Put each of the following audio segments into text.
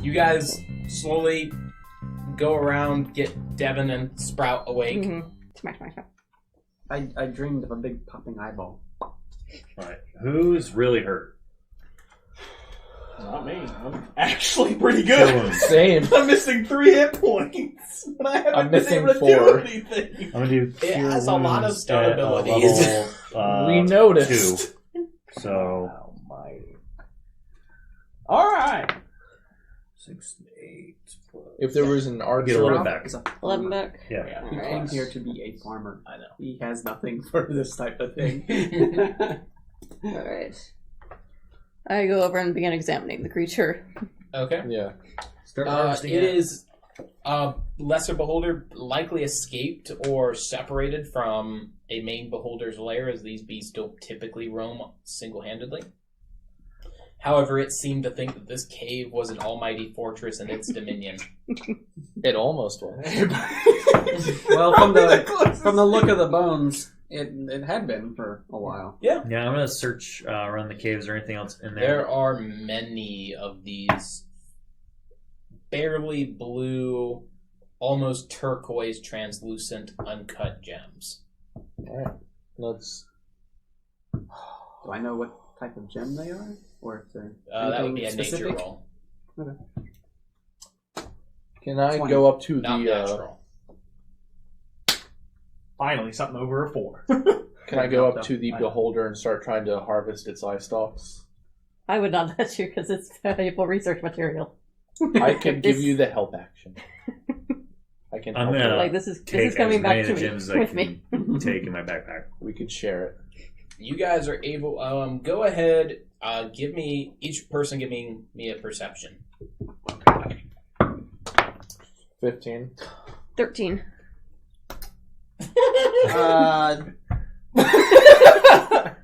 You guys slowly go around, get Devin and Sprout awake. Smash, smash, smash. I dreamed of a big popping eyeball. Alright, who's really hurt? Not me. I'm actually pretty good. Same. I'm missing 3 hit points, but I haven't I'm been missing able to 4. do anything. I'm gonna do It cure has a lot of wounds stun at, abilities. level, We noticed. 2. So Almighty. All right. 6, 8. If there was an Get a little archer, back. Is a 11 back. Yeah. He Alright. came here to be a farmer. I know. He has nothing for this type of thing. Alright. I go over and begin examining the creature. Okay. yeah. It is lesser beholder likely escaped or separated from a main beholder's lair, as these beasts don't typically roam single-handedly. However, it seemed to think that this cave was an almighty fortress in its dominion. It almost was. Well, from the look of the bones, it had been for a while. Yeah, I'm gonna search around the caves or anything else in there. There are many of these barely blue, almost turquoise, translucent, uncut gems. Alright. Let's. Do I know what type of gem they are? Or if they're That would be a anything specific? nature roll. Can I 20. go up to Not the. natural. Finally, something over a 4. Can I go up to the beholder and start trying to harvest its eye stalks? I would not let you because it's valuable research material. I could give you the help action. I can I'm help gonna you. Like this is take coming as back many to of the me gems as I with can me. take in my backpack. We could share it. You guys are able. Go ahead. Give me each person. Give me a perception. 15. 13.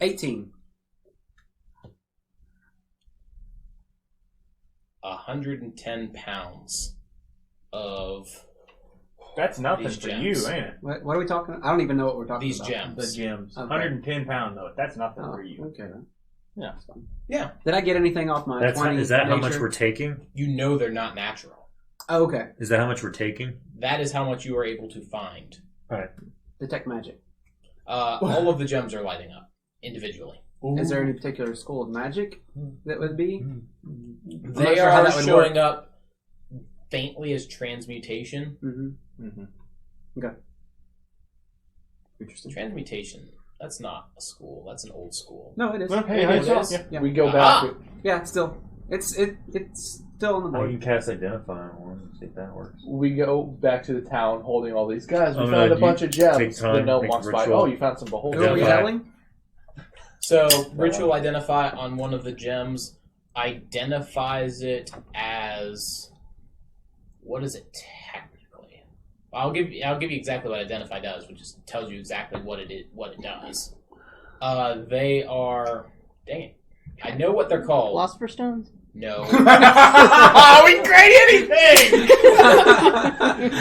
18. 110 pounds of That's nothing These for gems. you, ain't it? What are we talking? I don't even know what we're talking these about. gems. The gems. Okay. 110 pounds, though. That's nothing Oh, for you. okay then. Yeah. That's fine. Yeah, Did I get anything off my That's 20 is that how much nature? we're taking? you know they're not natural. Oh, okay. Is that how much we're taking? That is how much you are able to find. Detect magic. All of the gems are lighting up individually. Is there any particular school of magic that would be? They not sure how are that would showing work. up faintly as transmutation. Mm-hmm. Okay. Interesting. Transmutation. That's not a school. That's an old school. No, it is. Okay, it I is. saw- is. yeah. Yeah. We go Ah! back. Yeah, still. It's still on the Oh, you board. can cast Identify on one. See if that works. We go back to the town holding all these guys. We Oh, found no, a bunch you of gems. take time, Then no make walks by. ritual. Oh, you found some Who beholders. are we Identify. telling? So, ritual identify on one of the gems identifies it as, what is it technically? I'll give you exactly what identify does, which just tells you exactly what it does. They are, dang it, I know what they're called. Philosopher's Stones? No, We can create anything!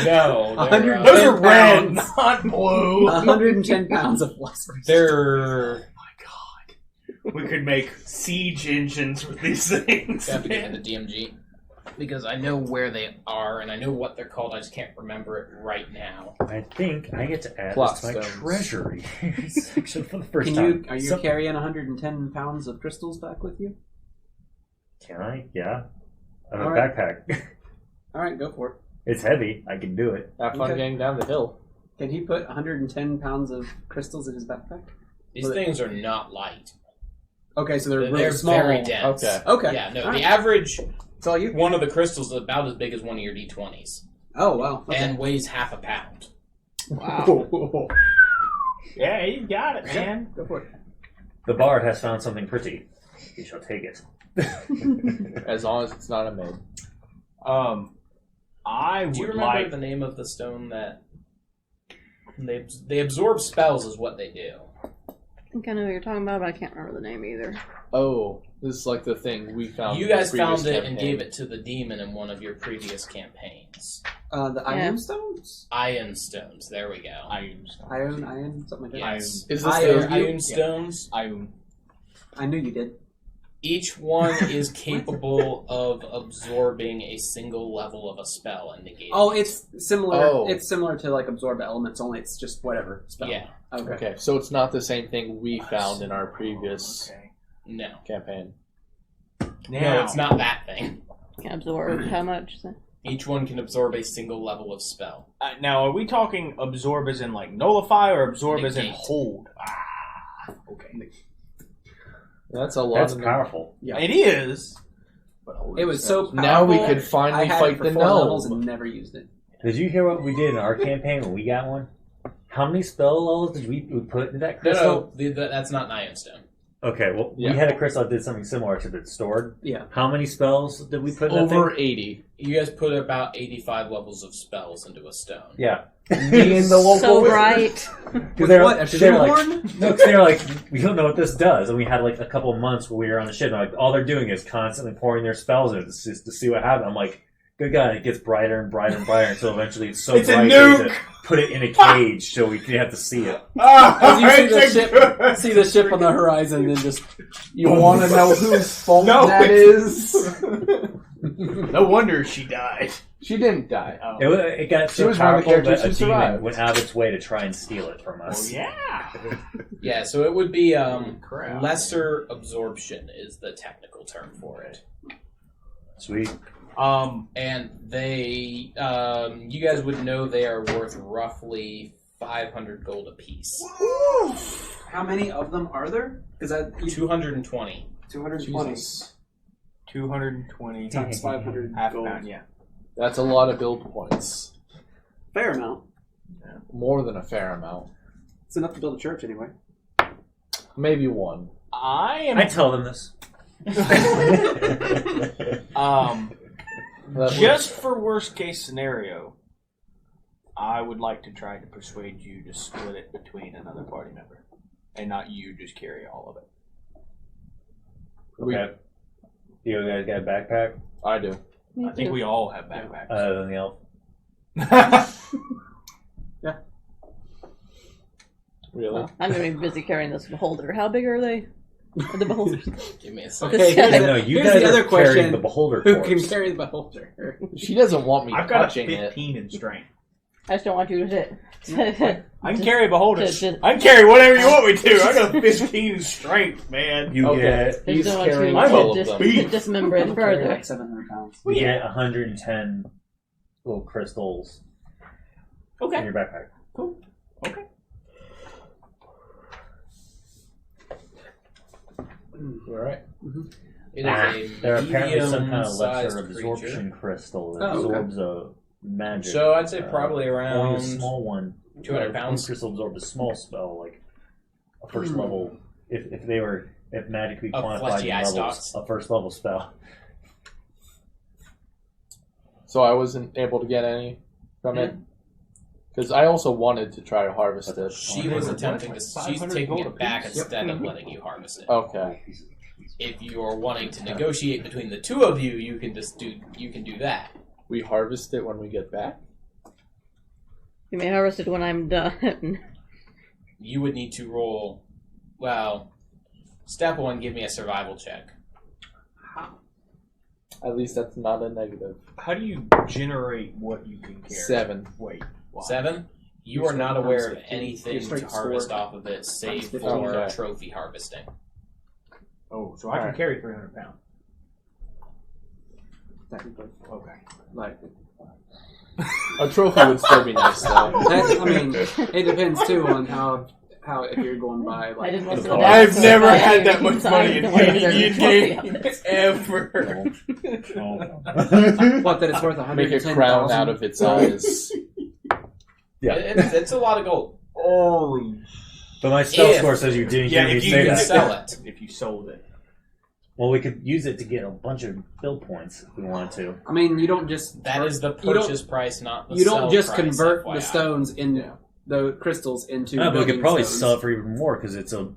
no, 100 Those are 10 red, pounds. not blue. 110 pounds of philosopher's. they're We could make siege engines with these things. have to get into DMG because I know where they are and I know what they're called. I just can't remember it right now. I think I get to add Plot this to my stones. treasury section for the first Can time. are you carrying 110 pounds of crystals back with you? Can I? Yeah. I have a All right. backpack. All right, go for it. It's heavy. I can do it. Have fun Okay. getting down the hill. Can he put 110 pounds of crystals in his backpack? These things are not light. Okay, so they're They're really small. very dense. Okay. Okay. Yeah, no, All the right. average It's all you. one of the crystals is about as big as one of your D20s Oh wow. Okay. and weighs half a pound. Wow. Yeah, you got it, man. Go for it. The bard has found something pretty. He shall take it. As long as it's not a maid. I Do you would remember like. the name of the stone that they absorb spells is what they do? I think I know what you're talking about, but I can't remember the name either. Oh, this is like the thing we found. You in the guys previous found it and campaign. gave it to the demon in one of your previous campaigns. The iron stones. Iron stones. There we go. Iron, something like that. Yes. Is this Iron. the Iron stones. I knew you did. Each one is capable of absorbing a single level of a spell and negating. Oh, it's similar. Oh. It's similar to like absorb elements, only it's just whatever spell. Yeah. Okay, so it's not the same thing we found in our previous No. campaign. No, it's not that thing. Can absorb how much? Each one can absorb a single level of spell. Now, are we talking absorb as in like nullify or absorb as in Negate. hold? Ah, okay. That's a lot. That's of powerful. Yeah. It is. But It was so powerful. Now we could finally I had fight it for the 4 levels gnome. and never used it. Did you hear what we did in our campaign when we got one? How many spell levels did we put into that crystal? No, that's not Nionstone. Okay, well, Yeah. we had a crystal that did something similar to it stored. Yeah. How many spells did we put in that Over thing? 80. You guys put about 85 levels of spells into a stone. Yeah. Me and the local So wizard. bright. With what? A they were like, shoehorn? no, because they were like, we don't know what this does. And we had like a couple of months where we were on the ship, and like all they're doing is constantly pouring their spells in it to see what happens. I'm like, good God, it gets brighter and brighter and brighter until eventually it's so It's a bright nuke! that put it in a cage so we can have to see it. As you see the it's a ship, good- see the ship on the horizon, and just You want to know whose fault No, that it's- is? No wonder she died. She didn't die. Oh. It got She so was one of the powerful characters that a who demon survived. went out of its way to try and steal it from Well, us. yeah. Yeah, so it would be Crap. lesser absorption is the technical term for it. Sweet. And they, you guys would know they are worth roughly 500 gold apiece. how many of them are there? Because 220. 220 Jesus. 220 times 500 half gold. pound, yeah. That's a lot of build points. Fair amount. More than a fair amount. It's enough to build a church anyway. Maybe one. I tell them this. That Just for worst case scenario, I would like to try to persuade you to split it between another party member, and not you just carry all of it. Okay. You guys got a backpack I do. Me I think too. we all have backpacks. other than the elf? Really? I'm going to be busy carrying this beholder. How big are they? The beholders. Give me a second. Okay, here's, No, you here's guys the are other carrying question. the beholder Who corpse. can carry the beholder? She doesn't want me I've got a touching it. 15 in strength. I just don't want you to I can carry a beholder. Just- I can carry whatever you want me to. I got a 15 in strength, man. You Okay. get I He's just don't want carrying you I'm all a of them. beast. dismember it Carry further. like 700 pounds. you get 110 little crystals in Okay. your backpack. Cool. Okay. All right. It is a They're apparently some kind of medium-sized lesser absorption creature. crystal that Oh, okay. absorbs a magic. So I'd say probably only around a small one. 200 One pounds. crystal absorbs a small spell, like a first Hmm. level. If magic could be Of quantified fleshy in eye levels, stalks. a first level spell. So I wasn't able to get any from it because I also wanted to try to harvest it. She was attempting to. She's 500 taking gold it back apiece. instead of letting you harvest it. Okay. If you are wanting to negotiate between the two of you, you can just do. You can do that. We harvest it when we get back. You may harvest it when I'm done. You would need to roll. Well, step one, give me a survival check. At least that's not a negative. How do you generate what you can carry? 7. Wait. Why? 7. You Your are not strength aware times of 15. anything Your to strength harvest score off of it, save times 15. for Okay. trophy harvesting. Oh, so I can Alright. carry 300 pounds. Technically. Okay. Like, A trophy would still be nice, though. that, I mean, it depends too on how if you're going by I like. didn't want to I've go back, I've so never I- had that much so I money didn't in want to D&D go back. game ever. What, that it's worth Make a 110,000? crown out of its eyes. Yeah. It's a lot of gold. Holy. But my spell If- score says you didn't Yeah, hear me if you say You can that. sell it. If you sold it. Well, we could use it to get a bunch of build points if we wanted to. I mean, you don't just That is the you don't- purchase price, not the you sell don't just price, convert FYI. the stones in the crystals into. No, but we could building probably stones. sell it for even more because it's a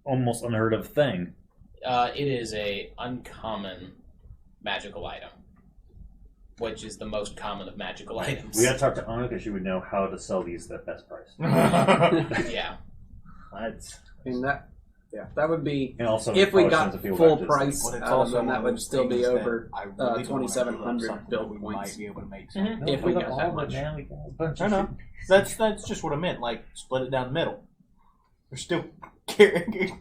almost unheard of thing. It is a uncommon magical item, which is the most common of magical items. We got to talk to Anna because she would know how to sell these at best price. Yeah. That's I mean, that Yeah, that would be And also, if we probably got sends the people full back to price But it's out of also them. one That of would those still be things that over I really don't wanna 2,700 give up something build that we points. might be able to make Mhm. something. If we got all that of it, much. man. We got a bunch I of know. That's just what I meant. Like, split it down the middle. We're still carrying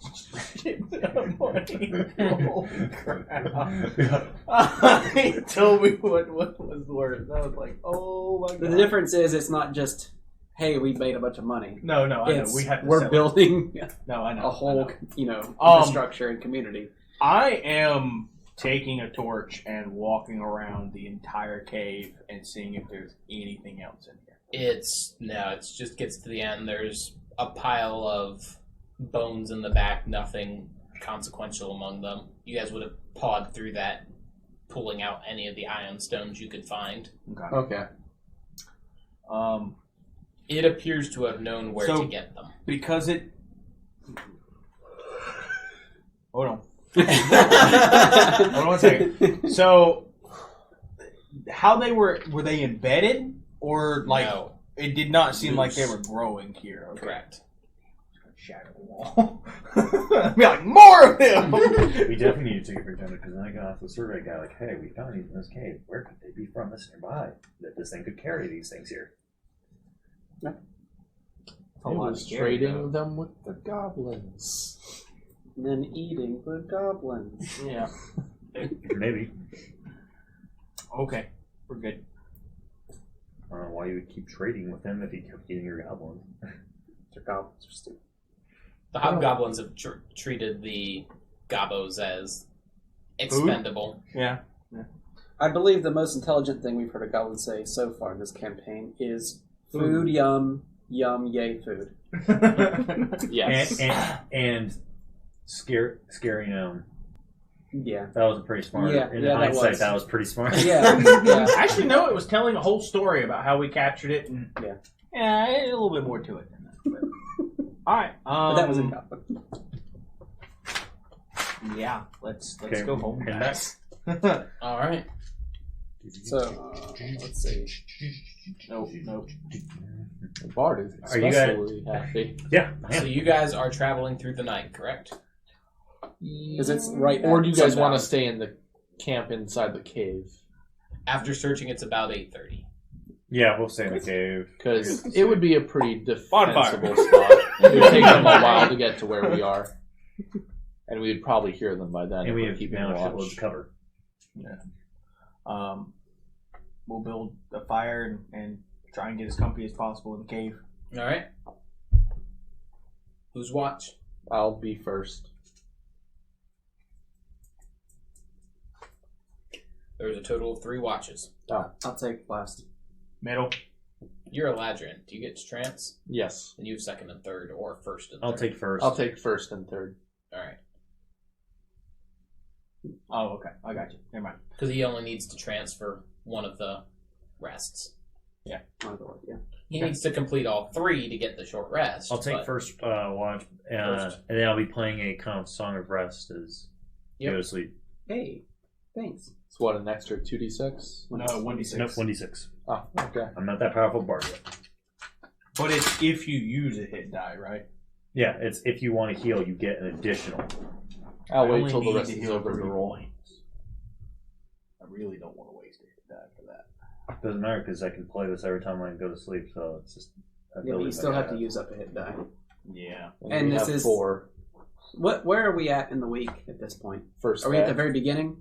shit of money. Holy crap. He told me what was worth. I was like, oh my god. The difference is it's not just, hey, we made a bunch of money. No, I know. It's We have to we're sell it. building No, I know. a whole, I know. infrastructure and community. I am taking a torch and walking around the entire cave and seeing if there's anything else in here. It's just gets to the end. There's a pile of bones in the back, nothing consequential among them. You guys would have pawed through that, pulling out any of the ion stones you could find. Okay. It appears to have known where So- to get them. Because it. Hold on. Hold on one second. So, how they were they embedded or like No, it did not seem like they Loose. were growing here? Okay. correct. Shatter the wall. Be like more of them. We definitely need to take a break down because then I got off the survey guy like, hey, we found these in this cave. Where could they be from this nearby? That this thing could carry these things here. He was trading them with the goblins. And then eating the goblins. Yeah. Maybe. Okay. We're good. I don't know why you would keep trading with him if he kept eating your goblins. Their goblins are stupid. The hobgoblins have treated the gobos as expendable. Yeah. I believe the most intelligent thing we've heard a goblin say so far in this campaign is food, yum, yay, food. Yes. And scaring him. Yeah. That was pretty smart. Yeah, In yeah, that hindsight, was. that was pretty smart. Yeah. Yeah. Actually, no. It was telling a whole story about how we captured it, and Yeah. a little bit more to it than that. But. All right. But that was in goblin. Yeah. Let's Okay, go home, and guys. All right. So, let's see. Nope. The bard is Are you guys- especially happy. Yeah, I So am. you guys are traveling through the night, correct? Because it's right Or at do you guys want sundown. to stay in the camp inside the cave? After searching, it's about 8:30. Yeah, we'll stay in the cave. Because it would be a pretty Bonfire. defensible spot. It would take them a while to get to where we are. And we'd probably hear them by then. And if we we're have keeping now watch. shitloads of cover. We'll build a fire and try and get as comfy as possible in the cave. All right. Who's watch? I'll be first. There's a total of 3 watches. I'll take last. Middle. You're a Ladrin. Do you get to trance? Yes. And you have second and third, or first and third. I'll take first. I'll take first and third. All right. Oh, okay. I got you. Never mind. Because he only needs to transfer one of the rests. Yeah. He needs to complete all 3 to get the short rest. I'll take but- first watch, First. and then I'll be playing a kind of song of rest as you Yep. go to sleep. Hey, thanks. It's what, an extra 2d6? No, 1d6. No, 1d6. Oh, okay. I'm not that powerful bard yet. But it's if you use a hit die, right? Yeah, it's if you want to heal, you get an additional. I'll I wait only till the need rest to is heal over to 3 roll. points. I really don't want to waste a hit die for that. Doesn't matter because I can play this every time I go to sleep, so it's just. Yeah, but you still have to use up a hit die. Yeah. And we this have is- 4. Where are we at in the week at this point? First Are we at the day. very beginning?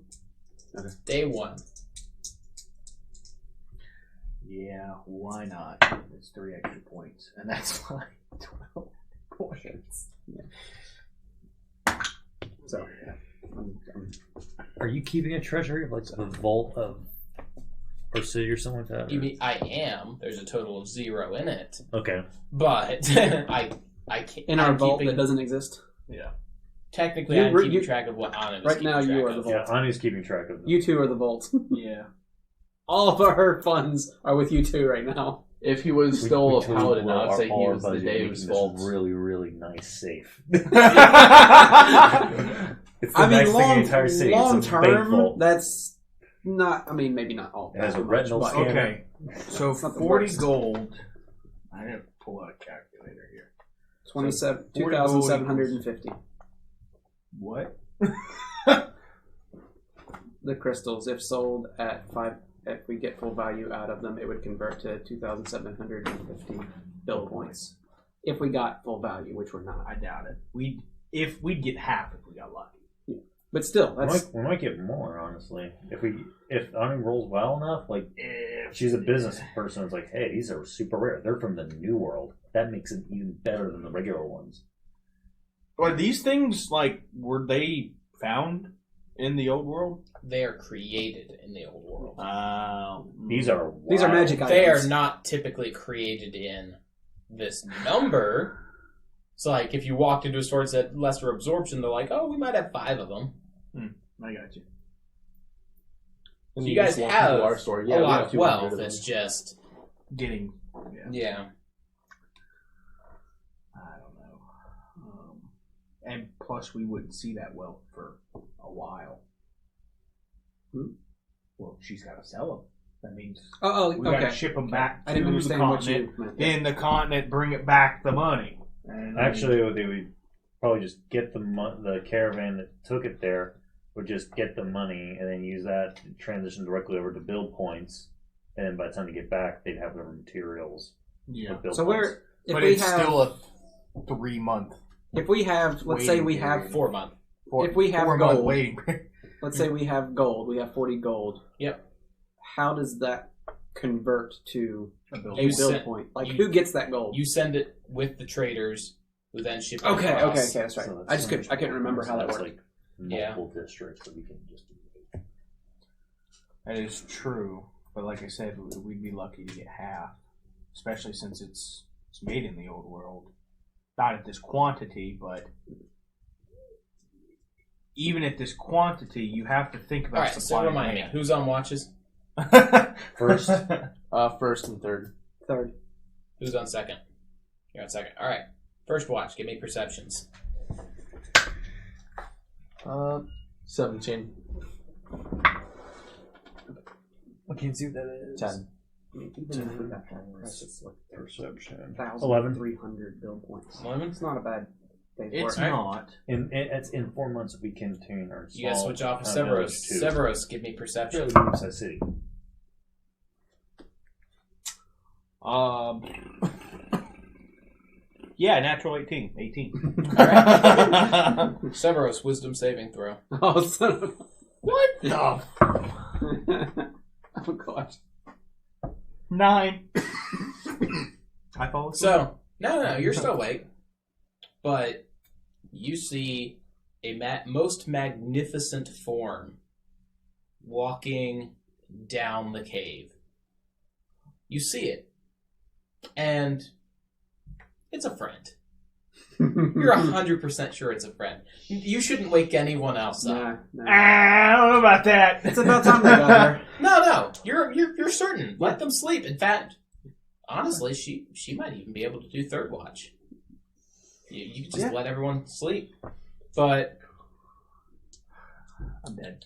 Day 1. Yeah, why not? It's 3 extra points, and that's fine. 12 points. So, yeah. Are you keeping a treasury of like a vault of or city or something like that? You mean I am? There's a total of 0 in it, Okay. but I can't. In our I'm vault keeping, that doesn't exist? technically, You- I'm you- keeping track of what Anna is right now keeping you track are of. the Yeah, Anu's keeping track of them. You two are the vault. Yeah. All of our funds are with you two right now. If he was still We a totally paladin, blew I would our- say he all our was the budget Dave's making fault. this really, really nice safe. That's It's the I mean, nice thing in the entire city. long It's a bank term, vault. that's not. I mean, maybe not all. It has a that much, retinal but- scanner. Okay. So It's not the 40 worst. gold. I didn't pull out a calculator here. 27, 40 gold 2,750. What? The crystals, if sold at 5, if we get full value out of them, it would convert to 2,750 bill points. If we got full value, which we're not. I doubt it. We'd get half if we got lucky. But still, that's We might get more, honestly. If Ani rolls well enough, like she's a business person, it's like, hey, these are super rare. They're from the New World. That makes it even better than the regular ones. Are these things were they found in the old world? They are created in the old world. These are magic items. They are not typically created in this number. So, like, if you walked into a store and said lesser absorption, they're like, oh, we might have 5 of them. I got you. So you guys have our store. a Yeah, we lot have of 200 wealth. of them. It's just, Getting. yeah. I don't know. And plus, we wouldn't see that wealth for a while. Well, she's got to sell them. That means we got to ship them back to I didn't the understand what continent. you meant. Then the continent bring it back the money. And Actually, what they would probably just get the caravan that took it there would just get the money and then use that to transition directly over to build points. And then by the time they get back, they'd have their materials. yeah. with build So points. But it's still a 3-month. if we have, let's say we waiting have, period. 4 month. If we have 4-month gold. waiting period. let's say we have gold, we have 40 gold. Yep. How does that convert to A a build You build sent- point? Like, you- who gets that gold? You send it with the traders, who then ship it Okay, across. that's right. So I just couldn't, I couldn't remember how that that's worked. like multiple districts that we can just do. That is true, but like I said, we'd be lucky to get half, especially since it's made in the old world. Not at this quantity, but even at this quantity, you have to think about Alright, so supply remind and me, demand. who's on watches? First, First and third. Third. Who's on second? You're on second. Alright. First watch, give me perceptions. 17. I can't see what that is. 10. Perception. 1,300 build points. 11? It's not a bad day's It's work. not. It's in 4 months we can tune our You guys small switch off with town Severos. village to Severos, give me perception. fairly medium-sized city. Yeah, natural 18. 18. Severos, wisdom saving throw. Oh, son of What the? a... Oh, gosh. 9. I follow. So, no, you're still awake. But you see a most magnificent form walking down the cave. You see it. And it's a friend. You're 100% sure it's a friend. You shouldn't wake anyone else up. Nah. I don't know about that. It's about time they got here. No, you're certain. Let them sleep. In fact, honestly, she might even be able to do third watch. You could just let everyone sleep. But I'm dead.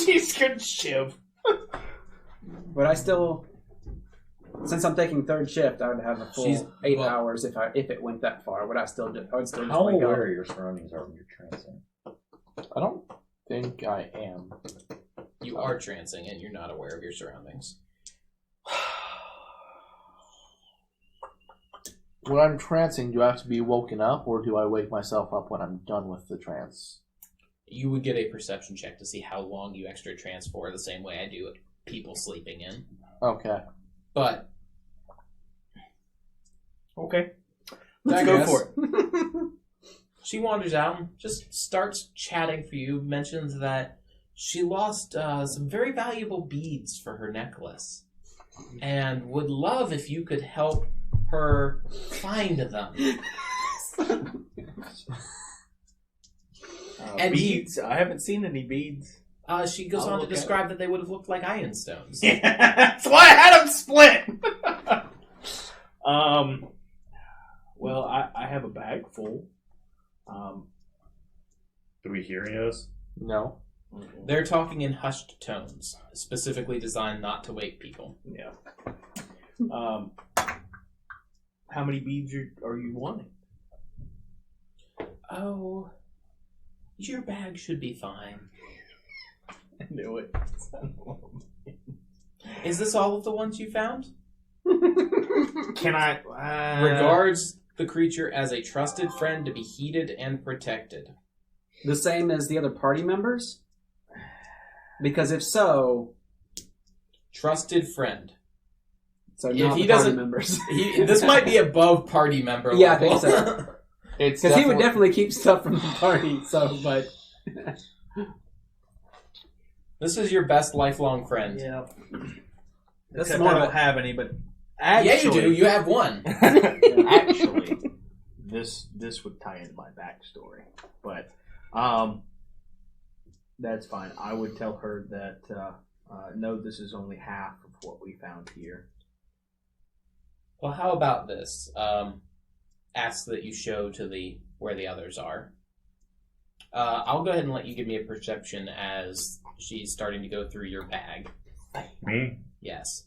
She's gonna shiv. But I still, since I'm taking third shift, I would have a full 8 hours if it went that far. Would I still do? I would still just How wake up. aware your surroundings are when you're trancing? I don't think I am. you are trancing and you're not aware of your surroundings. When I'm trancing, do I have to be woken up, or do I wake myself up when I'm done with the trance? You would get a perception check to see how long you extra trance for, the same way I do it. People sleeping in. Okay. But Okay. let's go go for for it. She wanders out and just starts chatting for you, mentions that she lost some very valuable beads for her necklace and would love if you could help her find them. And beads? I haven't seen any beads. She goes I'll on to look at describe that they would have looked like iron stones. That's why I had them split. Well, I have a bag full. Do we hear any of this? No. They're talking in hushed tones, specifically designed not to wake people. Yeah. How many beads are you wanting? Oh, Your bag should be fine. I knew it. Is this all of the ones you found? Can I... Regards the creature as a trusted friend to be heeded and protected. The same as the other party members? Because if so... Trusted friend. So If not he the party doesn't- members. This might be above party member Yeah, I level. think so. It's Because he would definitely keep stuff from the party, so, but... This is your best lifelong friend. Yeah. That's Except more I of don't a- have any, but Yeah, you actually, do. You have one. actually, this would tie into my backstory, but that's fine. I would tell her that no, this is only half of what we found here. Well, how about this? Ask that you show to where the others are. I'll go ahead and let you give me a perception as she's starting to go through your bag. Me? Yes.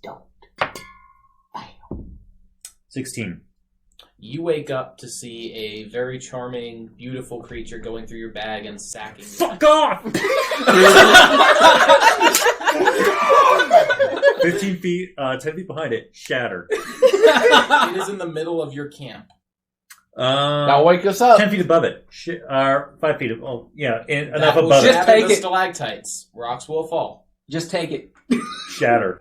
16. You wake up to see a very charming, beautiful creature going through your bag and sacking you. Fuck off! 15 feet, 10 feet behind it, shatter. It is in the middle of your camp. Now wake us up. 10 feet above it. 5 feet. Oh, yeah, enough That will above just shatter it. take the it. stalactites. Rocks will fall. Just take it. Shatter.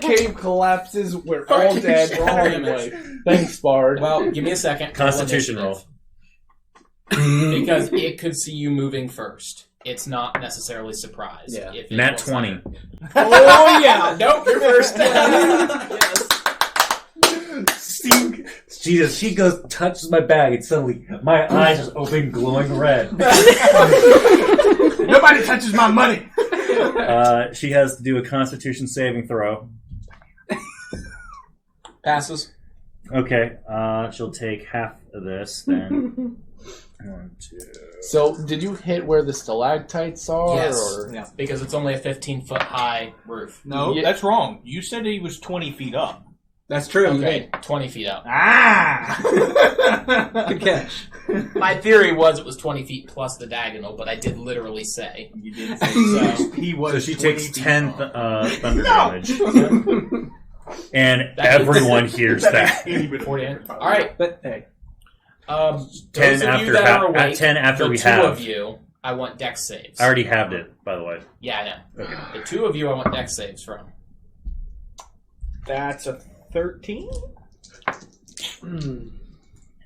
Cave collapses. We're all dead. Roll damage. Thanks, Bard. Well, give me a second. Constitution roll. Because it could see you moving first. It's not necessarily surprised. Yeah. If it Nat was 20. like- Oh, yeah. Nope, you're first. Yes. Jesus, she goes, touches my bag, and suddenly my eyes just open, glowing red. Nobody touches my money. She has to do a Constitution saving throw. Passes. Okay, she'll take half of this then. 1, 2. So, did you hit where the stalactites are? Yes. Or? Yeah. Because it's only a 15-foot high roof. No, Yeah. that's wrong. You said he was 20 feet up. That's true. Okay, 20 feet up. Ah! Good catch. My theory was it was 20 feet plus the diagonal, but I did literally say. You did say So, he was. So she 20 takes feet 10 up. thunder No! damage. And everyone hears that. 48. All right. But hey, 10 those of after, you that are at awake, 10 after the we two have. of you, I want dex saves. I already halved it, by the way. Yeah, I know. Okay. The two of you, I want dex saves from. That's a 13?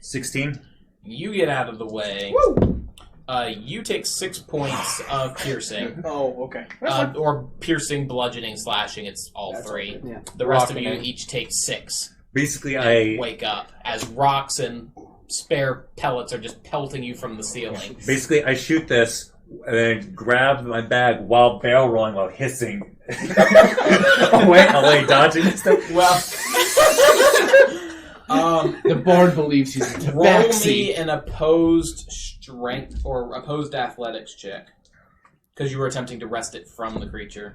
16? You get out of the way. You take 6 points of piercing. Oh, okay. Or piercing, bludgeoning, slashing. It's all That's three. yeah. The rest of Rocking you it. each take 6. Basically, I Wake up as rocks and spare pellets are just pelting you from the ceiling. shoot this and then grab my bag while barrel rolling, while hissing. away, dodging and stuff. Well, The Bard believes he's in the roll backseat. me an opposed strength or opposed athletics check because you were attempting to wrest it from the creature.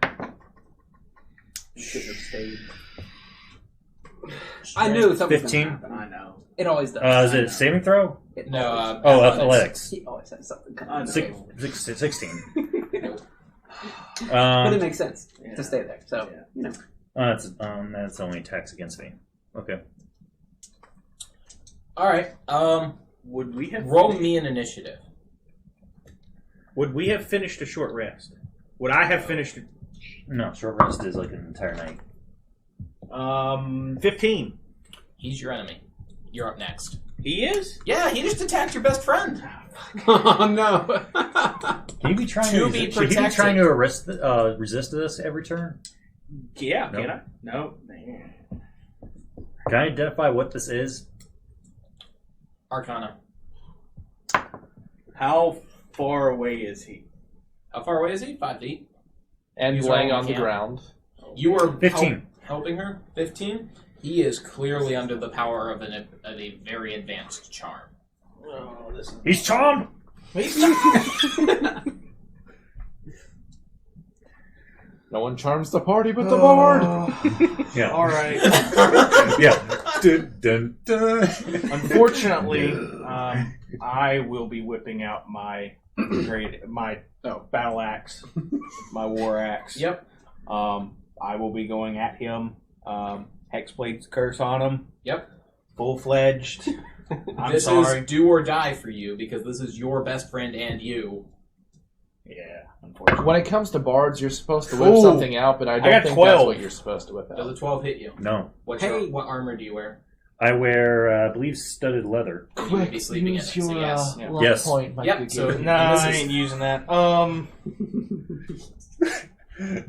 you shouldn't have stayed. I knew something was 15? gonna happen. I know. It always does. Is it a saving throw? It No, always- Oh, athletics. He always has something I coming. know. 16. But it makes sense to stay there. So, you know. That's only attacks against me. Okay. All right. Would we have Roll me an initiative. Would we have finished a short rest? Would I have finished? No, short rest is like an entire night. 15. He's your enemy. You're up next. He is. Yeah, he just attacked your best friend. Oh, no. Can you be trying To to, be should he be protected. trying to resist this every turn? Yeah. No. Can I? No. Man. Can I identify what this is? Arcana. How far away is he? How far away is he? 5 feet. And He's laying rolling on the camp. ground. You were 15. helping her. 15. He is clearly under the power of a very advanced charm. Oh, this is... He's charmed! No one charms the party but the Bard. Yeah. All right. Yeah. Dun, dun, dun. Unfortunately, I will be whipping out my battle axe, my war axe. Yep. I will be going at him. Hexblade's curse on him. Yep. Full-fledged. I'm This sorry. is do or die for you because this is your best friend and you. Yeah, unfortunately. When it comes to bards, you're supposed to whip Ooh. something out, but I don't got think 12. that's what you're supposed to whip Does out. a 12 hit you? No. What armor do you wear? I wear, I believe, studded leather. You would be sleeping in it, so yes. Yeah. luck Yes. point, my Yep, good so- game. No, I This is- ain't using that. I'm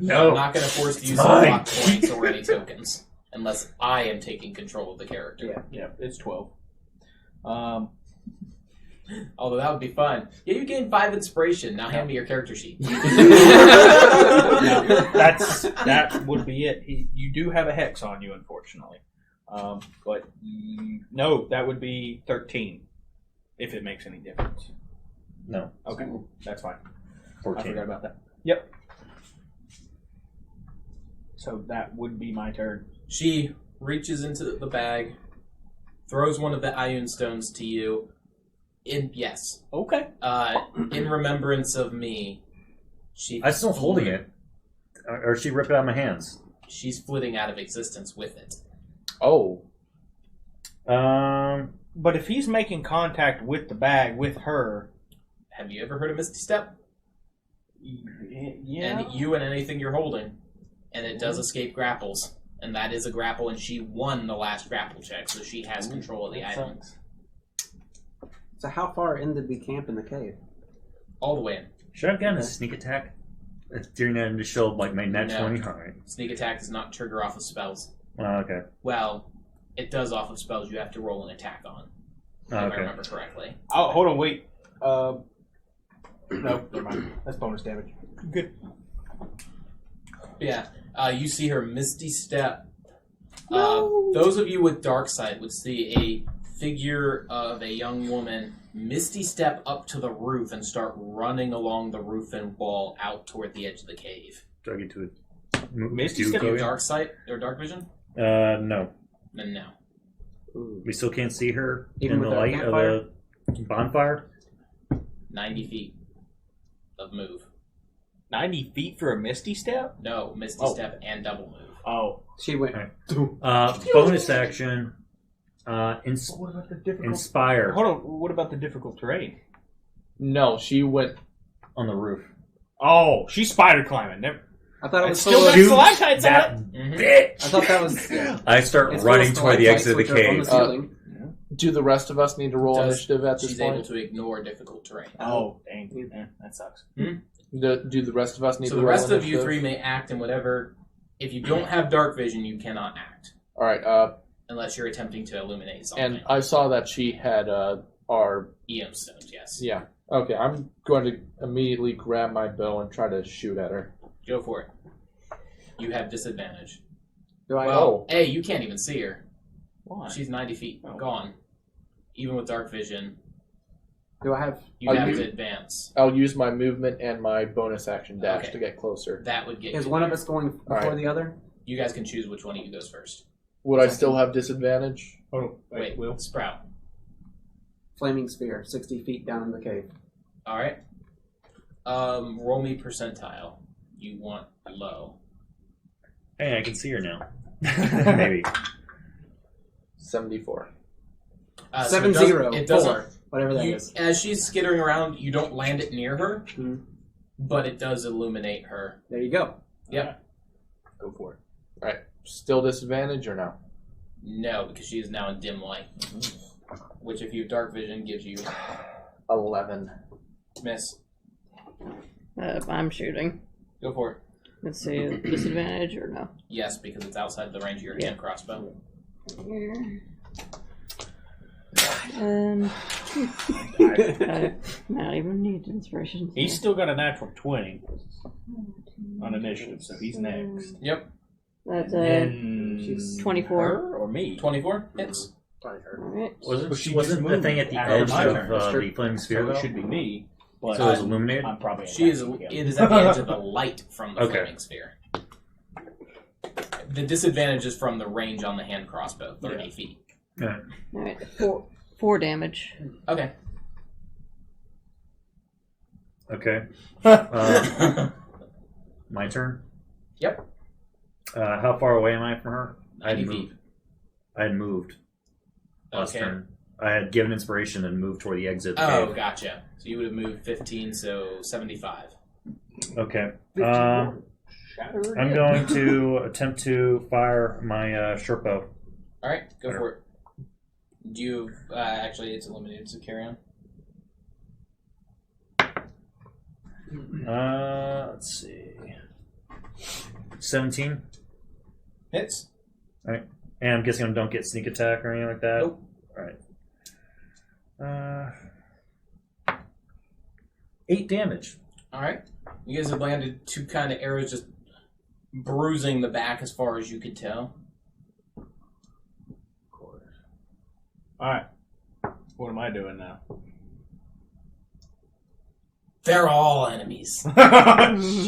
No. not going to force you to use Mine. any luck points or any tokens unless I am taking control of the character. Yeah, it's 12. Although that would be fun. Yeah, you gained 5 inspiration. Now hand me your character sheet. That would be it. You do have a hex on you, unfortunately. But no, that would be 13, if it makes any difference. No. Okay, that's fine. I 14. forgot about that. Yep. So that would be my turn. She reaches into the bag, throws one of the Ioun stones to you. Yes. Okay. In remembrance of me, I'm still holding it. Or she ripped it out of my hands. She's flitting out of existence with it. Oh. But if he's making contact with the bag with her, Have you ever heard of Misty Step? yeah. And you and anything you're holding. And it does escape grapples. And that is a grapple, and she won the last grapple check, so she has control of the item. So how far in did we camp in the cave? All the way in. Should I have gotten a sneak attack during that initial, like, my net No. 20? Alright. Sneak attack does not trigger off of spells. Okay. Well, it does off of spells you have to roll an attack on. If I Okay. remember correctly. Oh, hold on, wait. No, never mind. That's bonus damage. Good. Yeah, you see her Misty Step. Those of you with dark sight would see a figure of a young woman Misty Step up to the roof and start running along the roof and wall out toward the edge of the cave. Do I get to it? Misty Do Step- Do you go have in? dark sight or dark vision? No. Then no. Ooh. We still can't see her Even in the with a light of campfire? the bonfire? 90 feet of move. 90 feet for a Misty Step? No, Misty Oh. Step and double move. Oh. She went. Bonus action. What about the difficult? Inspire Hold on. What about the difficult terrain? No, she went. on the roof. Oh, she's spider climbing. Never. I thought it was Still got Shoot stalactites on that it. Mhm. bitch! I thought that was. Yeah. I start It's running full of toward the exit of the stalactites, which are on the cave. ceiling. Do the rest of us need to roll Does- initiative at this She's able point? to ignore difficult terrain. Oh, dang. That sucks. Do the rest of us need So to the roll rest of you initiative? three may act in whatever. If you don't have dark vision, you cannot act All right. unless you're attempting to illuminate something. And I saw that she had our. EM stones, yes. Yeah. Okay, I'm going to immediately grab my bow and try to shoot at her. Go for it. You have disadvantage. Do I? Well, A, you can't even see her. Why? She's 90 feet Oh. gone. Even with dark vision, Do I have? you Are have you- to advance. I'll use my movement and my bonus action dash Okay. to get closer. That would get Is you one of there. us going before Alright. the other? You guys can choose which one of you goes first. Would I still have disadvantage? Oh, Wait, Will. Sprout. Flaming sphere, 60 feet down in the cave. Alright. Roll me percentile. You want low. Hey, I can see her now. Maybe. 74. So it 7-0, it doesn't. 4, whatever that You, is. as she's skittering around, you don't land it near her, Mhm. but it does illuminate her. There you go. Yep. Go for it. All right. Still disadvantage or no? No, because she is now in dim light. Which, if you have dark vision, gives you 11. miss. I'm shooting. Go for it. Let's see, disadvantage or no? Yes, because it's outside the range of your hand crossbow. Here. I not even need inspiration. He's still got a natural 20 on initiative, so he's next. Yep. That's And she's 24. her or me? 24 hits. Probably her. Alright. Wasn't She wasn't just the moved thing at the after edge my of turn. the flaming sphere? So it though? should be me. But So it was illuminated? I'm probably She is. attacking him. It is at the edge of the light from the Okay. flaming sphere. The disadvantage is from the range on the hand crossbow, 30 feet. Yeah. All right, 4 damage. Okay. Okay. My turn? Yep. How far away am I from her? 90 feet. I had moved last Okay. turn. I had given inspiration and moved toward the exit. Oh, gotcha. So you would have moved 15, so 75. Okay. 51. Shatter I'm again. going to attempt to fire my Sherpo. All right, go for it. Do you actually? It's eliminated, so carry on. Let's see. 17. Hits. And I'm guessing I don't get sneak attack or anything like that. Nope. All right. 8 damage. All right. You guys have landed 2 kind of arrows, just bruising the back as far as you could tell. Alright. What am I doing now? They're all enemies.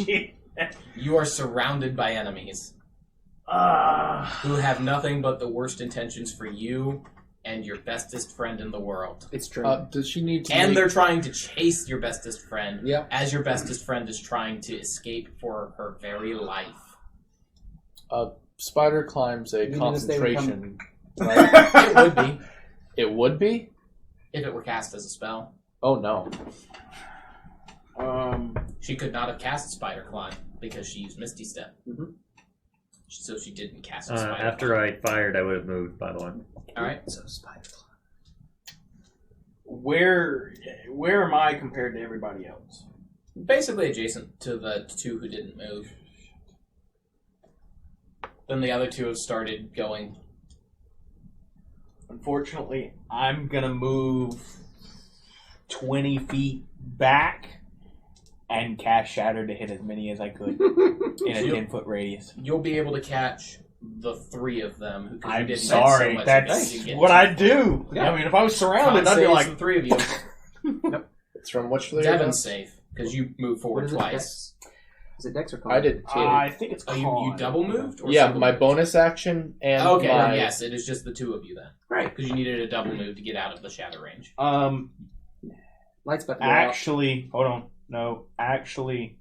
Shit. You are surrounded by enemies who have nothing but the worst intentions for you and your bestest friend in the world. It's true. Does she need to? And make- they're trying to chase your bestest friend Yep. as your bestest friend is trying to escape for her very life. Spider climbs a You need to stay with concentration. Right? It would be, It would be. if it were cast as a spell. Oh no. She could not have cast Spider Climb because she used Misty Step. Mhm. So she didn't cast a Spider After I fired, I would have moved, by the way. Alright. So spider climb. Where am I compared to everybody else? Basically adjacent to the 2 who didn't move. Then the other 2 have started going. Unfortunately, I'm gonna move 20 feet back and cast Shatter to hit as many as I could in a 10-foot radius. You'll be able to catch the 3 of them. Who 'cause you I'm didn't sorry, get so much that's to get what to. I do. Yeah. I mean, if I was surrounded, Con I'd be saves like, the 3 of you. It's from which layer? Devon's safe because you moved What forward is it, twice. Dex? Is it Dex or Con? I did too. I think it's Oh, con. you double moved? Or Yeah, single my moved? bonus action and Okay, my then yes, it is just the 2 of you then. Great. Because you needed a double move to get out of the shadow range. Lights about to go out. Actually, hold on. No, actually,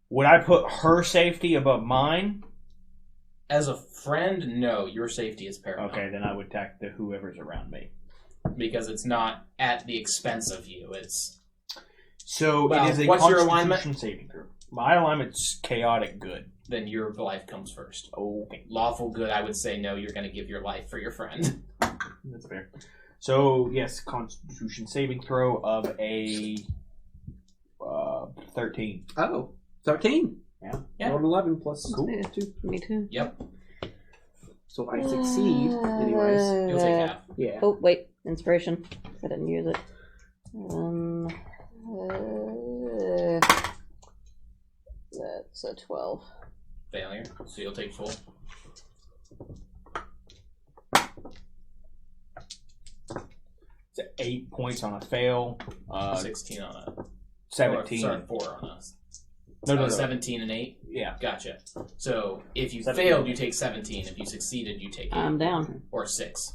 would I put her safety above mine? As a friend, no, your safety is paramount. Okay, then I would attack the whoever's around me. Because it's not at the expense of you. It's So Well, it is a what's your Constitution alignment? saving throw. My alignment's chaotic good. then your life comes first. Okay, Lawful good, I would say no, you're going to give your life for your friend. that's fair. So yes, Constitution saving throw of a 13. Oh, 13. Yeah. Yeah. Rolled 11 plus Yeah, 2. Me too. Yep, So I succeed, anyways. you'll take half. Yeah. Oh wait, inspiration. I didn't use it. That's a 12. Failure, so you'll take full. It's 8 points on a fail. 16 on a... 17. Sorry, 4 on us. No. 17 and 8? Yeah. Gotcha. So if you 17. failed, you take 17. If you succeeded, you take 8. I'm down. Or 6.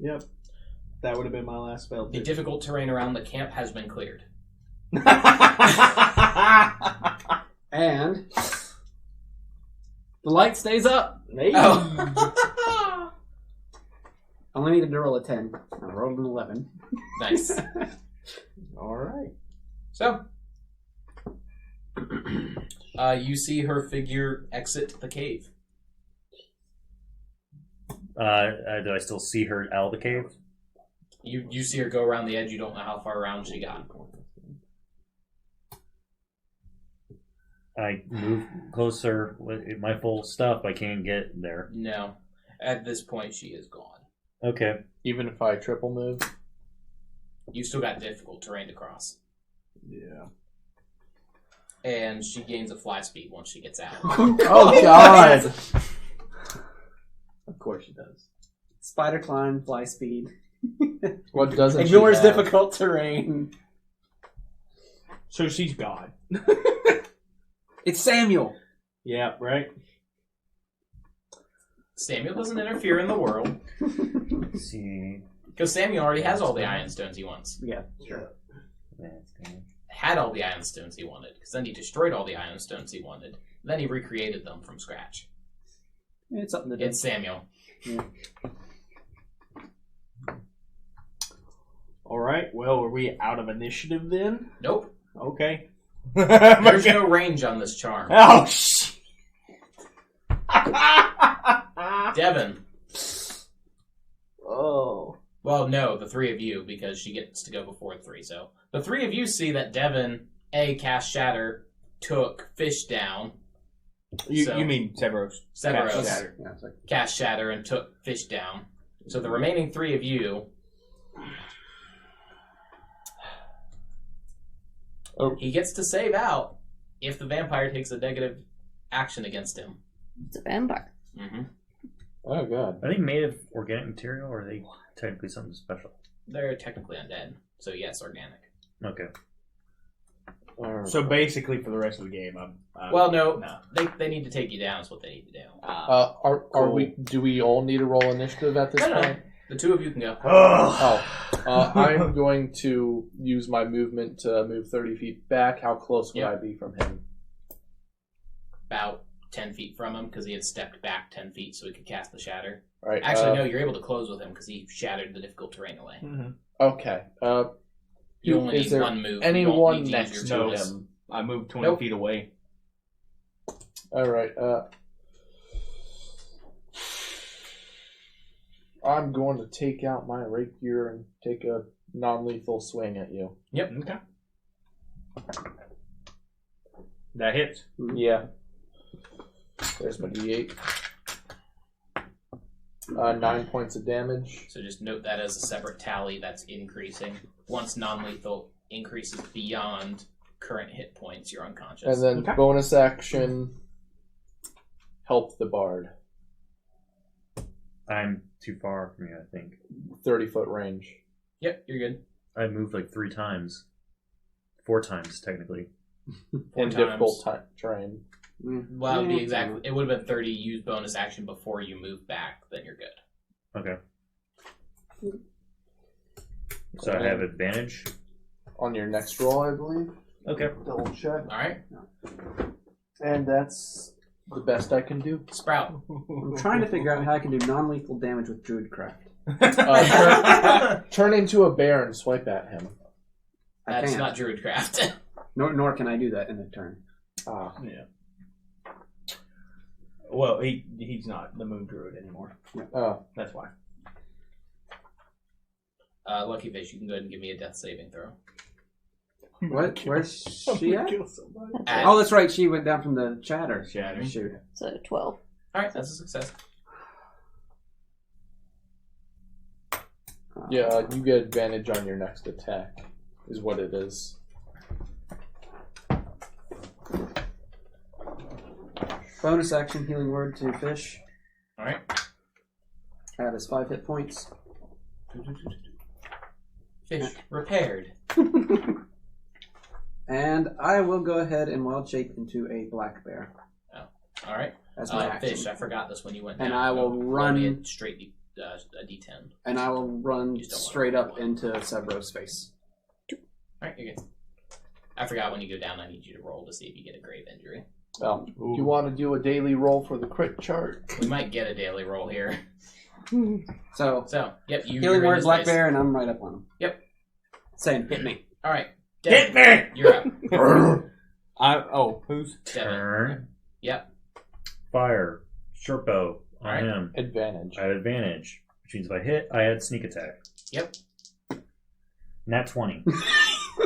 Yep. That would have been my last spell. The difficult terrain around the camp has been cleared. And the light stays up. Oh. I only needed to roll a 10. I rolled an 11. Nice. All right. So, you see her figure exit the cave. Do I still see her out of the cave? You see her go around the edge. You don't know how far around she got. I move closer with my full stuff. I can't get there. No. At this point, she is gone. Okay. Even if I triple move. You still got difficult terrain to cross. Yeah. And she gains a fly speed once she gets out. Oh God! Of course she does. Spider climb, fly speed. What doesn't she Ignores have? difficult terrain. So she's God. It's Samuel. Yeah, right. Samuel doesn't interfere in the world. Let's see. Because Samuel already has all the Iron Stones he wants. Yeah, sure. Had all the Iron Stones he wanted. Because then he destroyed all the Iron Stones he wanted. Then he recreated them from scratch. It's something to do. It's Samuel. Yeah. All right. Well, are we out of initiative then? Nope. Okay. There's no range on this charm. Oh, shit. Devin. Oh. Well, no, the three of you, because she gets to go before three. So the three of you see that Devin, cast Shatter, took Fish down. You mean Severos? Severos Cast Shatter. Yeah, it's like, cast Shatter and took Fish down. So the remaining three of you... He gets to save out if the vampire takes a negative action against him. It's a vampire. Mm-hmm. Oh god. Are they made of organic material, or are they technically something special? They're technically undead, so yes, organic. Okay. So basically, for the rest of the game, I'm Well, no, they need to take you down. Is what they need to do. Are Cool. we? Do we all need to roll initiative at this No. point? The two of you can go. I'm going to use my movement to move 30 feet back. How close would Yep. I be from him? About 10 feet from him because he had stepped back 10 feet so he could cast the shatter. All right. Actually, no, you're able to close with him because he shattered the difficult terrain away. Okay. You only Is need there one move. You anyone don't need to use next your to bonus. him? I moved 20 Nope. feet away. All right. I'm going to take out my rapier and take a non-lethal swing at you. Yep. Okay. That hits. Yeah. There's my D8. 9 points of damage. So just note that as a separate tally that's increasing. Once non-lethal increases beyond current hit points, you're unconscious. And then Okay. bonus action, help the bard. I'm too far from you, I think. 30-foot range. Yep, you're good. I moved like 3 times. 4 times, technically. Four In times. difficult terrain. Well, it would be exactly. It would have been 30. Use bonus action before you move back. Then you're good. Okay. So I have advantage. On your next roll, I believe. Okay. Double check. All right, And that's the best I can do. Sprout. I'm trying to figure out how I can do non-lethal damage with Druidcraft. Turn into a bear and swipe at him. I That's can't. not Druidcraft. Nor can I do that in a turn. Yeah. Well, he's not the Moon Druid anymore. Oh. That's why. Lucky Fish, you can go ahead and give me a death saving throw. What? Where's she at? At- Oh, that's right. She went down from the chatter. Shatter. Shoot. So 12. All right, that's a success. Yeah, you get advantage on your next attack, is what it is. Bonus action healing word to Fish. All right. That is 5 hit points. Fish repaired. And I will go ahead and wild shape into a black bear. All right. That's my action. Fish, I forgot this when you went And down. I will Roll me run- a straight a D10. And I will run You still straight up into Severos' face. All right, you're good. I forgot when you go down, I need you to roll to see if you get a grave injury. Do you want to do a daily roll for the crit chart? We might get a daily roll here. So, So, yep, you. healing you're in word his black face. bear, and I'm right up on him. Yep. Saying, hit me. All right. Hit Devin, me! You're up. Who's? Devin. Turn. Yep. Fire. Sherpo on Alright. him. Advantage. I have advantage. Which means if I hit, I add sneak attack. Yep. Nat 20.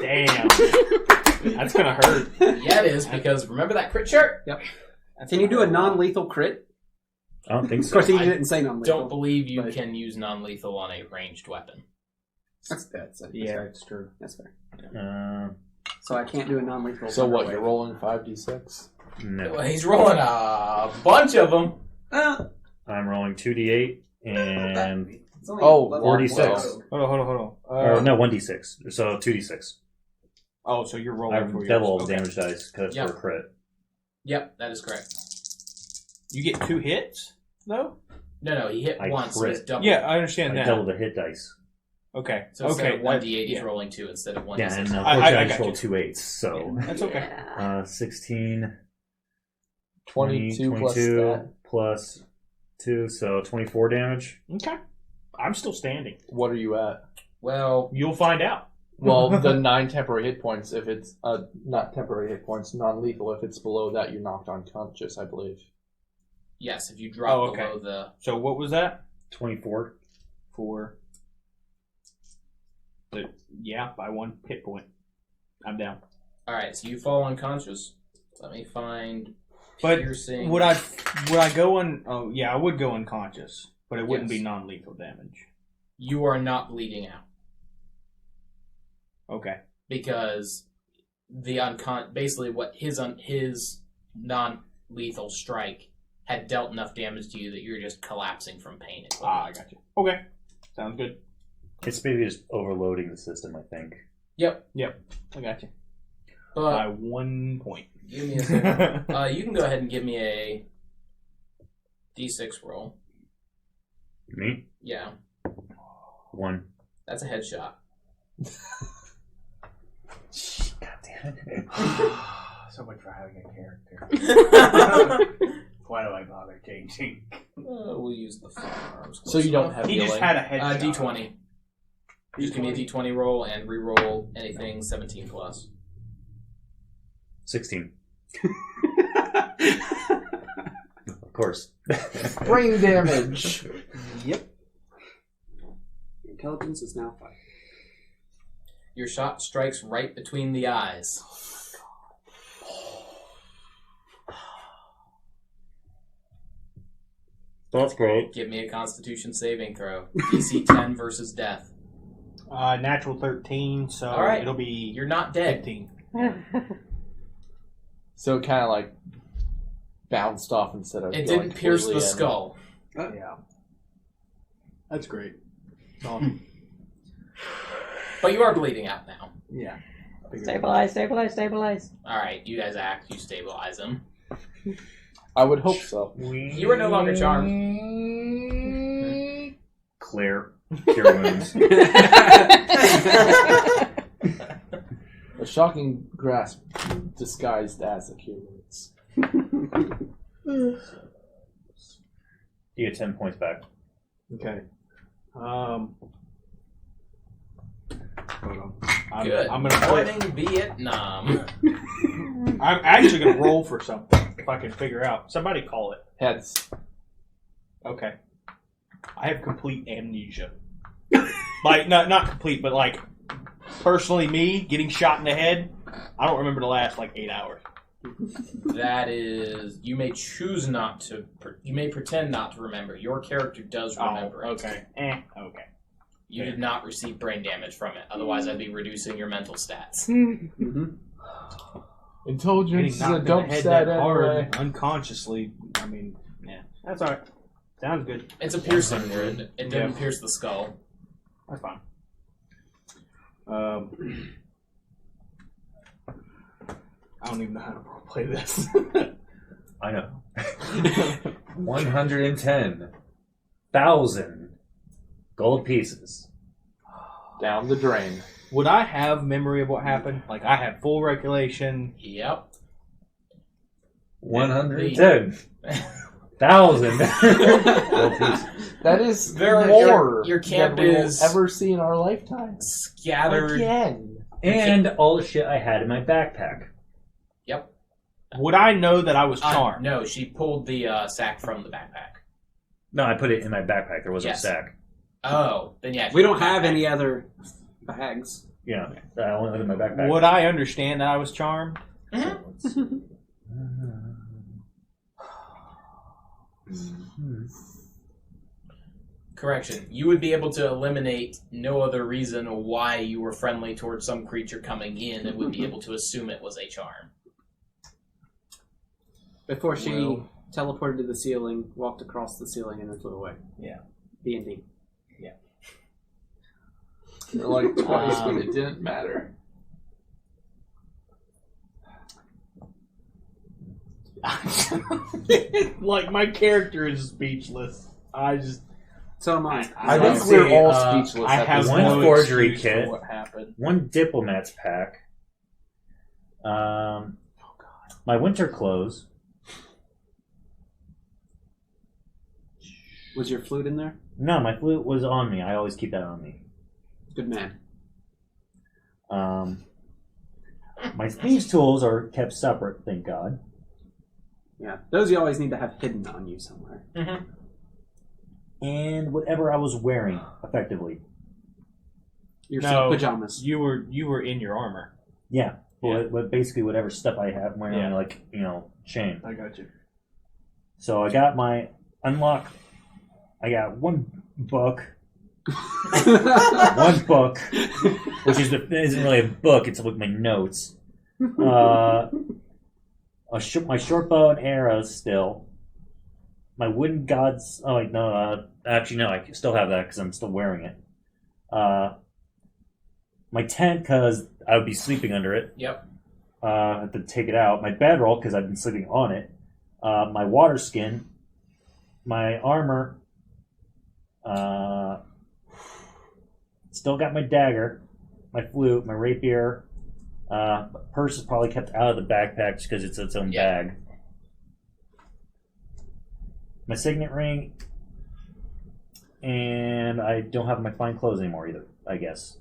Damn. That's gonna hurt. Yeah, it is because remember that crit chart? Can you do a non-lethal crit? I don't think Of so. course, he I didn't say non-lethal. Don't believe you but- can use non-lethal on a ranged weapon. That's Yeah, fair. it's true. That's fair. Uh, So I can't do a non-lethal. So what, away. you're rolling 5d6? no. Well, he's rolling a bunch of them. I'm rolling 2d8 and It's only Oh, level 46. 12. Hold on. or no 1d6. So 2d6. Oh, so you're rolling I for yours. double the Okay. damage dice cut Yep. for a crit. Yep, that is correct. You get 2 hits, though? No, he hit I once, so it's crit. double. Yeah, I understand I that. double the hit dice. Okay. So instead okay. of 1d8, he's yeah. rolling 2 instead of 1d6. Yeah, and unfortunately I I just got rolled 2 8s, so That's okay. 16, 22 plus 22 that. plus 2, so 24 damage. Okay. I'm still standing. What are you at? Well, You'll find out. Well, the 9 temporary hit points, if it's not temporary hit points, non-lethal, if it's below that, you're knocked unconscious, I believe. yes, if you drop Oh, okay. below the... So what was that? 24. For... Yeah, by 1 hit point. I'm down. Alright, so you fall unconscious. Let me find But piercing... Would I go on... Oh, yeah, I would go unconscious. But it wouldn't Yes. be non-lethal damage. You are not bleeding out. Okay. Because the basically what his non-lethal strike had dealt enough damage to you that you're just collapsing from pain. I got you. Okay. Sounds good. It's maybe just overloading the system, I think. Yep. I got you. But By 1 point. give me a second. You can go ahead and give me a d6 roll. Me? Yeah, 1. that's a headshot. God damn it. So much for having a character. Why do I bother changing? We'll use the firearms. So you don't have He just healing. had a headshot. D20. Just give me a D20 roll and re-roll anything 17 plus. 16. Of course. Brain damage! Yep. Intelligence is now 5. Your shot strikes right between the eyes. That's great. Give me a Constitution saving throw. DC 10 versus death. Natural 13, so All right. it'll be You're not dead. 15. So it kind of like bounced off instead of It going didn't pierce the completely in. skull. Yeah. That's great. But you are bleeding out now. Yeah. Stabilize. Alright, you guys act, you stabilize him. I would hope so. You are no longer charmed. Clear. Cure wounds. A shocking grasp disguised as a cure wounds. You get 10 points back. Okay. Hold on. Good I'm gonna play. morning, Vietnam. I'm actually gonna roll for something if I can figure out. Somebody call it. Heads. Okay. I have complete amnesia. Like not complete, but like personally, me getting shot in the head. I don't remember the last like 8 hours. That is, you may choose not to. You may pretend not to remember. Your character does remember. Oh, it. okay. Okay. You did not receive brain damage from it. Otherwise, I'd be reducing your mental stats. Intelligence is Getting a knocked in the dump head stat that hard anyway. unconsciously. I mean, yeah, that's all right. Sounds good. It's a piercing wound. It didn't pierce the skull. That's fine. I don't even know how to play this. I know. 110,000 gold pieces. Down the drain. Would I have memory of what happened? Like I have full recollection. Yep. 110,000 gold pieces. That is There- more your camp than we will is- ever see in our lifetime. Scattered. Again. And all the shit I had in my backpack. Yep. Would I know that I was charmed? No, she pulled the sack from the backpack. No, I put it in my backpack. There wasn't Yes. a sack. Oh, then yeah. We don't have any other bags. Yeah, I only had it in my backpack. Would I understand that I was charmed? Correction. You would be able to eliminate no other reason why you were friendly towards some creature coming in and would be able to assume it was a charm. Before she Well. teleported to the ceiling, walked across the ceiling, and then flew away. Yeah. D&D. Like twice, but it didn't matter. Like, my character is speechless. So am I. I Let's think we're see, all speechless. I at have this one point. no forgery excuse kit. for what happened. One diplomat's pack. My winter clothes. Was your flute in there? No, my flute was on me. I always keep that on me. Good man. My thieves' tools are kept separate, thank God. Yeah, those you always need to have hidden on you somewhere. Mm-hmm. And whatever I was wearing, effectively. Your No. pajamas. You were in your armor. Yeah. Yeah. But basically whatever stuff I have, I'm wearing Yeah. like, chain. I got you. So I got my unlock. I got one book. One book, which isn't really a book. It's like my notes. My short bow and arrows still. My wooden gods. Oh wait, no. Actually, no. I still have that because I'm still wearing it. My tent because I would be sleeping under it. Yep. I have to take it out. My bedroll because I've been sleeping on it. My water skin. My armor. Still got my dagger, my flute, my rapier. Purse is probably kept out of the backpack just because it's its own bag. My signet ring, and I don't have my fine clothes anymore either, I guess.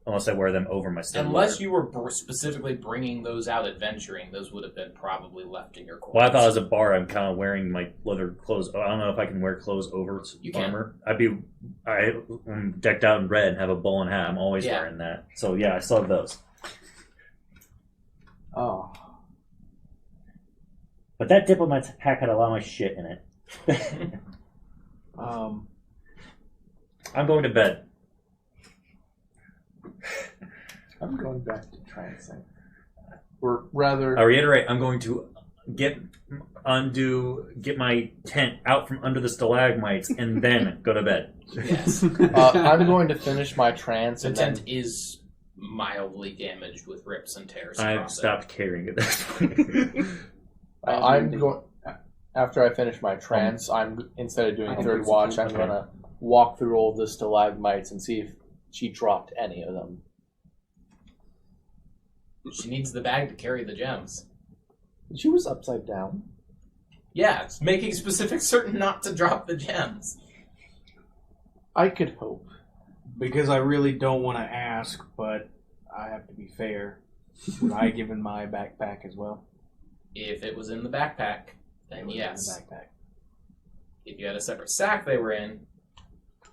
Unless I wear them over my stuff. Unless you were specifically bringing those out adventuring, those would have been probably left in your quarters. Well, I thought as a bard, I'm kind of wearing my leather clothes. I don't know if I can wear clothes over armor. I'm decked out in red and have a bowl and hat. I'm always wearing that. So yeah, I still have those. Oh. But that diplomat's pack had a lot of my shit in it. Um, I'm going to bed. I'm going back to trancing. Or rather, I reiterate, I'm going to get my tent out from under the stalagmites and then go to bed. Yes. I'm going to finish my trance The and tent then is mildly damaged with rips and tears. I've across stopped carrying it at this point. I'm going. After I finish my trance, I'm instead of doing third watch, I'm going to walk through all the stalagmites and see if she dropped any of them. it. She needs the bag to carry the gems. She was upside down. Yeah, it's making specific certain not to drop the gems. I could hope. because I really don't want to ask, but I have to be fair. Would I give in my backpack as well? If it was in the backpack, then yes. In the backpack. If you had a separate sack they were in,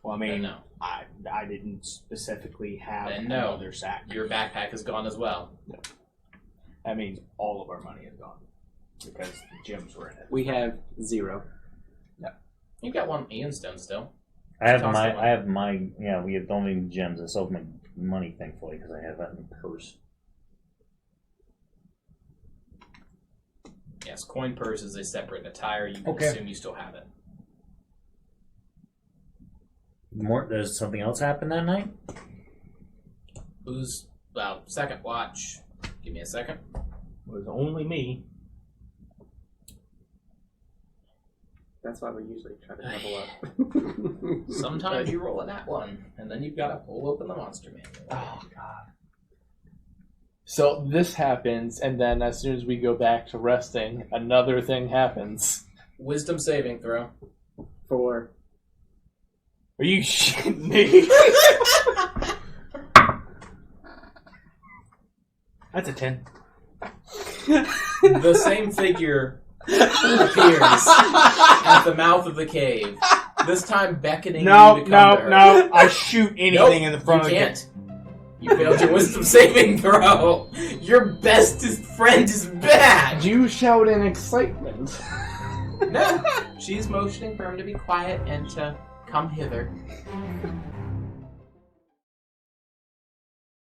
Well, I then mean, no. I didn't specifically have Then no. another sack. Your backpack is gone as well. That means all of our money is gone because the gems were in it. We have 0. You got one Ian stone still. I have Toss my, that one. I have my, yeah, we don't need gems. I still have my money, thankfully, because I have that in the purse. Yes, coin purse is a separate attire. You can Okay. assume you still have it. There's something else happened that night? Who's, well, second watch. Give me a second. It was only me. That's why we usually try to level up. Sometimes you roll a nat one, and then you've got to pull open the monster manual. Oh, God. So this happens, and then as soon as we go back to resting, another thing happens. Wisdom saving throw. For Are you shitting me? That's a 10. The same figure appears at the mouth of the cave. This time beckoning you to come to her. No. I shoot anything in the front of you the can't. You failed your wisdom saving throw. Your bestest friend is back. You shout in excitement. No, she's motioning for him to be quiet and to come hither.